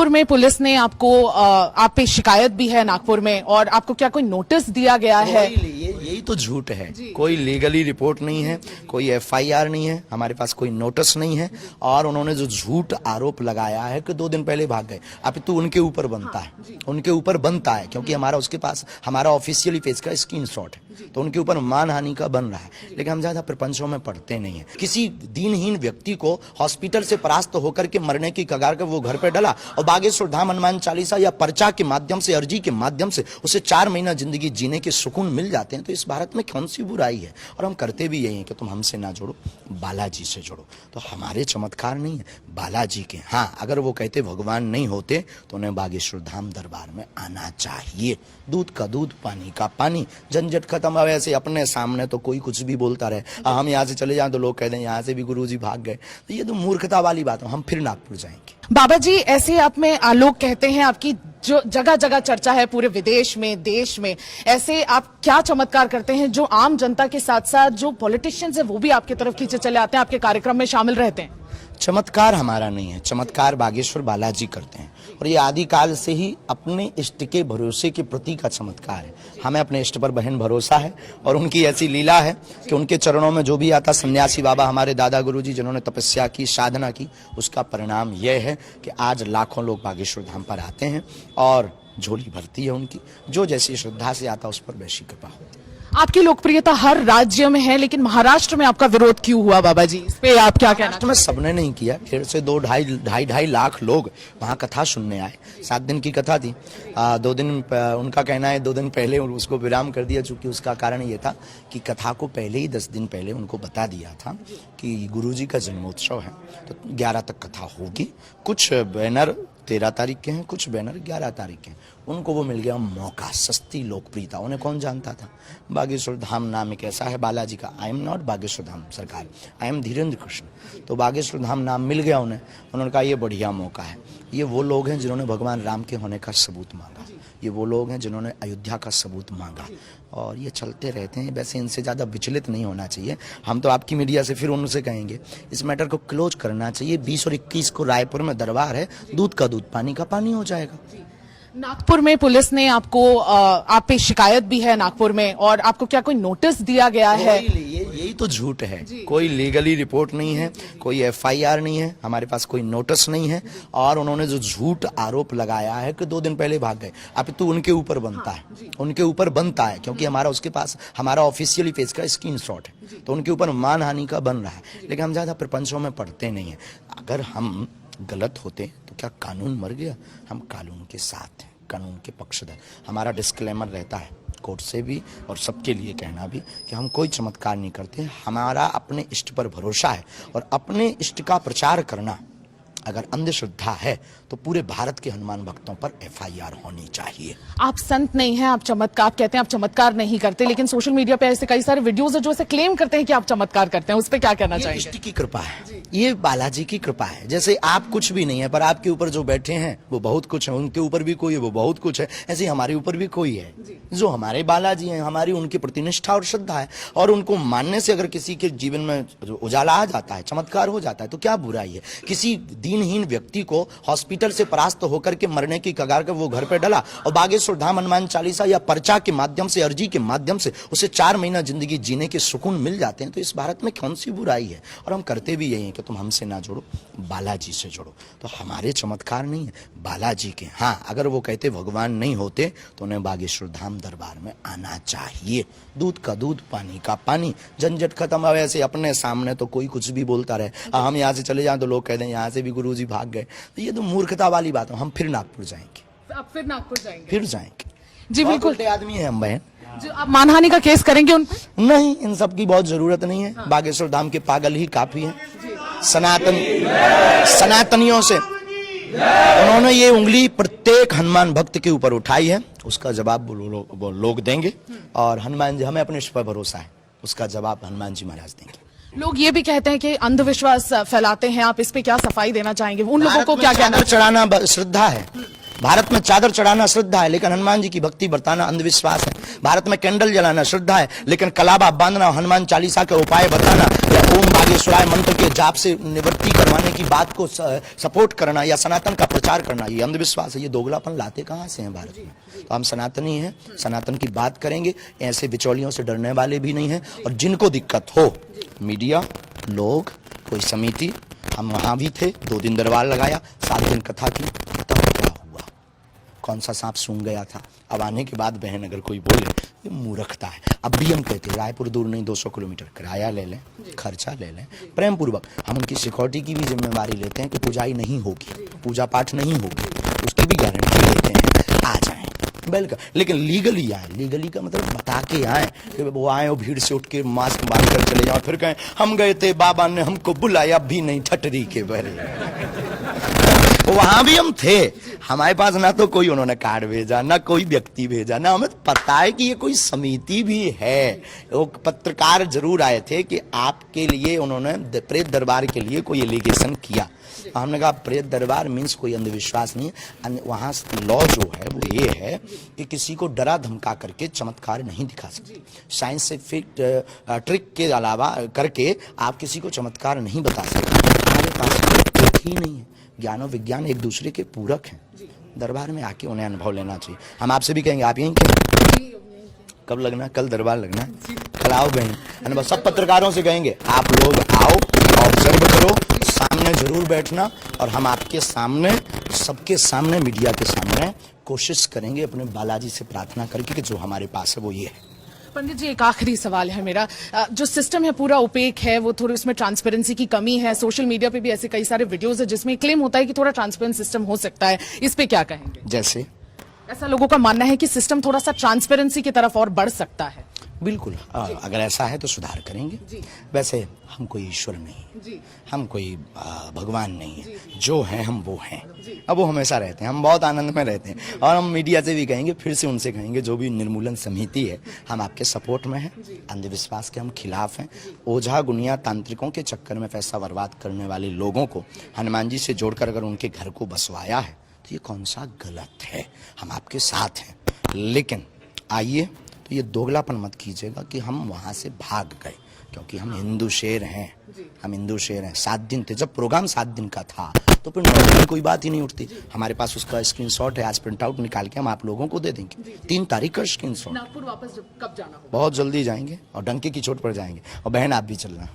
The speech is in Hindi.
नागपुर में पुलिस ने आपको आप पे शिकायत भी है नागपुर में, और आपको क्या कोई नोटिस दिया गया है? यही तो झूठ है। कोई लीगली रिपोर्ट नहीं है, कोई एफआईआर नहीं है, हमारे पास कोई नोटिस नहीं है। और उन्होंने जो झूठ आरोप लगाया है कि 2 दिन पहले भाग गए, अब तो उनके ऊपर बनता है, उनके ऊपर बनता है, क्योंकि हमारा उसके पास हमारा ऑफिशियली पेज का स्क्रीनशॉट है, तो उनके ऊपर मानहानि का बन रहा है। लेकिन हम ज्यादा प्रपंचों में पढ़ते नहीं है। किसी दीनहीन व्यक्ति को हॉस्पिटल से परास्त होकर के मरने की कगार पर वो घर पे डला, और बागेश्वर धाम हनुमान चालीसा या पर्चा के माध्यम से, अर्जी के माध्यम से उसे 4 महीना जिंदगी जीने के सुकून मिल जाते हैं, तो इस भारत में कौन सी बुराई है? और हम करते भी यही है कि तुम हमसे ना जोड़ो, बालाजी से जोड़ो। तो हमारे चमत्कार नहीं है, बालाजी के। हाँ, अगर वो कहते भगवान नहीं होते तो उन्हें बागेश्वर धाम दरबार में आना चाहिए। दूध का दूध, पानी का पानी, झंझट खत्म। अब ऐसे अपने सामने तो कोई कुछ भी बोलता रहे, हम यहाँ से चले जाएं तो लोग कहते हैं यहाँ से भी गुरुजी भाग गए, तो ये तो मूर्खता वाली बात है। हम फिर नागपुर जाएंगे। बाबा जी, ऐसे आप में लोग कहते हैं, आपकी जो जगह जगह चर्चा है पूरे विदेश में, देश में, ऐसे आप क्या चमत्कार करते हैं जो आम जनता के साथ साथ जो पॉलिटिशियंस है वो भी आपकी तरफ खींचे चले आते हैं, आपके कार्यक्रम में शामिल रहते हैं? चमत्कार हमारा नहीं है, चमत्कार बागेश्वर बालाजी करते हैं, और ये आदिकाल से ही अपने इष्ट के भरोसे के प्रति का चमत्कार है। हमें अपने इष्ट पर बहन भरोसा है, और उनकी ऐसी लीला है कि उनके चरणों में जो भी आता, सन्यासी बाबा हमारे दादा गुरुजी जिन्होंने तपस्या की, साधना की, उसका परिणाम यह है कि आज लाखों लोग बागेश्वर धाम पर आते हैं और झोली भरती है उनकी। जो जैसी श्रद्धा से आता उस पर वैसी कृपा होती है। आपकी लोकप्रियता हर राज्य में है, लेकिन महाराष्ट्र में आपका विरोध क्यों हुआ बाबा जी? इस पे आप क्या कहना? महाराष्ट्र में सबने नहीं किया। 1.5 से 2 ढाई लाख लोग वहाँ कथा सुनने आए। 7 दिन की कथा थी। 2 दिन उनका कहना है 2 दिन पहले उसको विराम कर दिया, चूंकि उसका कारण ये था कि कथा को पहले ही 10 दिन पहले उनको बता दिया था कि गुरुजी का जन्मोत्सव है, तो 11 तक कथा होगी। कुछ बैनर 13 तारीख के हैं, कुछ बैनर 11 तारीख के हैं। उनको वो मिल गया मौका, सस्ती लोकप्रियता। उन्हें कौन जानता था? बागेश्वर धाम नाम एक ऐसा है बालाजी का। I am not Bageshwar Dham सरकार, आई एम धीरेन्द्र कृष्ण। तो बागेश्वर धाम नाम मिल गया उन्हें। उन्होंने कहा ये बढ़िया मौका है। ये वो लोग हैं जिन्होंने भगवान राम के होने का सबूत मांगा, ये वो लोग हैं जिन्होंने अयोध्या का सबूत मांगा, और ये चलते रहते हैं। वैसे इनसे ज़्यादा विचलित नहीं होना चाहिए। हम तो आपकी मीडिया से फिर उनसे कहेंगे इस मैटर को क्लोज करना चाहिए। 20 और 21 को रायपुर में दरबार है, दूध का दूध, पानी का पानी हो जाएगा। नागपुर में पुलिस ने आपको आप पे शिकायत भी है नागपुर में, और आपको क्या कोई नोटिस दिया गया है? यही तो झूठ है। कोई लीगली रिपोर्ट नहीं है, कोई एफआईआर नहीं है, हमारे पास कोई नोटिस नहीं है। और उन्होंने जो झूठ आरोप लगाया है कि 2 दिन पहले भाग गए, अब तो उनके ऊपर बनता है, उनके ऊपर बनता है, क्योंकि हमारा उसके पास हमारा ऑफिशियली पेज का स्क्रीनशॉट है, तो उनके ऊपर मानहानि का बन रहा है। लेकिन हम ज्यादा प्रपंचों में पढ़ते नहीं है। अगर हम गलत होते तो क्या कानून मर गया? हम कानून के साथ हैं, कानून के पक्षधर। हमारा डिस्क्लेमर रहता है कोर्ट से भी और सबके लिए कहना भी कि हम कोई चमत्कार नहीं करते। हमारा अपने इष्ट पर भरोसा है, और अपने इष्ट का प्रचार करना अगर अंधश्रद्धा है तो पूरे भारत के हनुमान भक्तों पर एफआईआर होनी चाहिए। आप संत नहीं हैं, आप चमत्कार कहते हैं, आप चमत्कार नहीं करते, लेकिन सोशल मीडिया पे ऐसे कई सारे वीडियोस है जो ऐसे क्लेम करते हैं कि आप चमत्कार करते हैं। उस पर क्या कहना चाहिए? इष्ट की कृपा है, ये बालाजी की कृपा है। जैसे आप कुछ भी नहीं है, पर आपके ऊपर जो बैठे हैं वो बहुत कुछ है, उनके ऊपर भी कोई है वो बहुत कुछ है, ऐसे हमारे ऊपर भी कोई है जो हमारे बालाजी हैं। हमारी उनकी प्रति निष्ठा और श्रद्धा है, और उनको मानने से अगर किसी के जीवन में उजाला आ जाता है, चमत्कार हो जाता है, तो क्या बुराई है? किसी दीनहीन व्यक्ति को हॉस्पिटल से परास्त होकर के मरने की कगार पर वो घर पे डला, और बागेश्वर धाम हनुमान चालीसा या पर्चा के माध्यम से, अर्जी के माध्यम से उसे 4 महीना जिंदगी जीने के सुकून मिल जाते हैं, तो इस भारत में कौन सी बुराई है? और हम करते भी यही है कि तुम हमसे ना जोड़ो, बालाजी से जोड़ो। तो हमारे चमत्कार नहीं है, बालाजी के। हाँ, अगर वो कहते भगवान नहीं होते तो उन्हें बागेश्वर धाम दरबार में आना चाहिए। दूध का दूध, पानी का पानी, झंझट खत्म। अब ऐसे अपने सामने तो कोई कुछ भी बोलता रहे, हम यहाँ से चले जाएं तो लोग कहते हैं यहाँ से भी गुरुजी भाग गए, तो ये तो मूर्खता वाली बात है। हम फिर नागपुर जाएंगे। आप फिर नागपुर जाएंगे? फिर जाएंगे जी बिल्कुल। आदमी है हम बहन। जो आप मानहानि का केस करेंगे उन पे? नहीं, इन सब की बहुत जरूरत नहीं है। बागेश्वर धाम के पागल ही काफी हैं। सनातनियों से उन्होंने ये उंगली प्रत्येक हनुमान भक्त के ऊपर उठाई है, उसका जवाब वो लोग देंगे। और हनुमान जी, हमें अपने इष्ट पर भरोसा है, उसका जवाब हनुमान जी महाराज देंगे। लोग ये भी कहते हैं कि अंधविश्वास फैलाते हैं, आप इस पे क्या सफाई देना चाहेंगे? उन लोगों को क्या कहना? चढ़ाना श्रद्धा है। भारत में चादर चढ़ाना श्रद्धा है, लेकिन हनुमान जी की भक्ति बरताना अंधविश्वास है। भारत में कैंडल जलाना श्रद्धा है, लेकिन कलाबा बांधना, हनुमान चालीसा के उपाय बताना या ओम बागेश्वराय मंत्र के जाप से निवृत्ति करवाने की बात को सपोर्ट करना या सनातन का प्रचार करना, ये अंधविश्वास है। ये दोगलापन लाते कहां से हैं भारत में? तो हम सनातनी हैं, सनातन की बात करेंगे, ऐसे बिचौलियों से डरने वाले भी नहीं हैं। और जिनको दिक्कत हो, मीडिया, लोग, कोई समिति, हम वहां भी थे, 2 दिन दरबार लगाया, 7 दिन कथा की, तब क्या हुआ? कौन सा सांप सूंघ गया था? अब आने के बाद बहन अगर कोई बोले, ये मूर्खता है। अब भी हम कहते हैं रायपुर दूर नहीं, 200 किलोमीटर किराया ले लें, खर्चा ले लें, प्रेम पूर्वक हम उनकी सिक्योरिटी की भी जिम्मेवारी लेते हैं कि पूजाई नहीं होगी, पूजा पाठ नहीं होगी, उसकी भी गारंटी लेते हैं। आ जाएं वेलकम, लेकिन लीगली आए। लीगली का मतलब बता के आए कि वो आए और भीड़ से उठ के मास्क बांध कर चले जाओ, फिर कहें हम गए थे, बाबा ने हमको बुलाया भी नहीं, ठटरी के बरे। वहां भी हम थे, हमारे पास ना तो कोई उन्होंने कार्ड भेजा, ना कोई व्यक्ति भेजा, ना हमें पता है कि ये कोई समिति भी है। वो पत्रकार जरूर आए थे कि आपके लिए उन्होंने प्रेत दरबार के लिए कोई एलिगेशन किया। हमने कहा प्रेत दरबार मीन्स कोई अंधविश्वास नहीं है। वहां लॉ जो है वो ये है कि किसी को डरा धमका करके चमत्कार नहीं दिखा सकते। साइंटिफिक ट्रिक के अलावा करके आप किसी को चमत्कार नहीं बता सकते। हमारे पास ही नहीं है। ज्ञान और विज्ञान एक दूसरे के पूरक हैं। दरबार में आके उन्हें अनुभव लेना चाहिए। हम आपसे भी कहेंगे, आप यहीं के कब लगना? कल दरबार लगना, कल आओ बहन अनुभव। सब पत्रकारों से कहेंगे आप लोग आओ, ऑब्जर्व करो, सामने जरूर बैठना, और हम आपके सामने, सबके सामने, मीडिया के सामने कोशिश करेंगे अपने बालाजी से प्रार्थना करके कि जो हमारे पास है वो ये है। पंडित जी, एक आखिरी सवाल है मेरा। जो सिस्टम है पूरा ओपेक है, वो थोड़ी उसमें ट्रांसपेरेंसी की कमी है। सोशल मीडिया पे भी ऐसे कई सारे वीडियोस है जिसमें क्लेम होता है कि थोड़ा ट्रांसपेरेंट सिस्टम हो सकता है, इस पे क्या कहेंगे? जैसे ऐसा लोगों का मानना है कि सिस्टम थोड़ा सा ट्रांसपेरेंसी की तरफ और बढ़ सकता है। बिल्कुल, अगर ऐसा है तो सुधार करेंगे। वैसे हम कोई ईश्वर नहीं, हम कोई भगवान नहीं है, जो है हम वो हैं। अब वो हमेशा रहते हैं, हम बहुत आनंद में रहते हैं। और हम मीडिया से भी कहेंगे, फिर से उनसे कहेंगे, जो भी निर्मूलन समिति है, हम आपके सपोर्ट में हैं। अंधविश्वास के हम खिलाफ हैं। ओझा गुनिया तांत्रिकों के चक्कर में पैसा बर्बाद करने वाले लोगों को हनुमान जी से जोड़कर अगर उनके घर को बसवाया है तो ये कौन सा गलत है? हम आपके साथ हैं। लेकिन आइए, तो ये दोगलापन मत कीजिएगा कि हम वहां से भाग गए, क्योंकि हम हिंदू शेर हैं। हम हिंदू शेर हैं। 7 दिन थे, जब प्रोग्राम 7 दिन का था तो फिर 9 दिन कोई बात ही नहीं उठती। हमारे पास उसका स्क्रीनशॉट है, आज प्रिंट आउट निकाल के हम आप लोगों को दे देंगे। 3 तारीख का स्क्रीनशॉट। नागपुर वापस कब जाना होगा? बहुत जल्दी जाएंगे और डंके की चोट पर जाएंगे। और बहन आप भी चलना।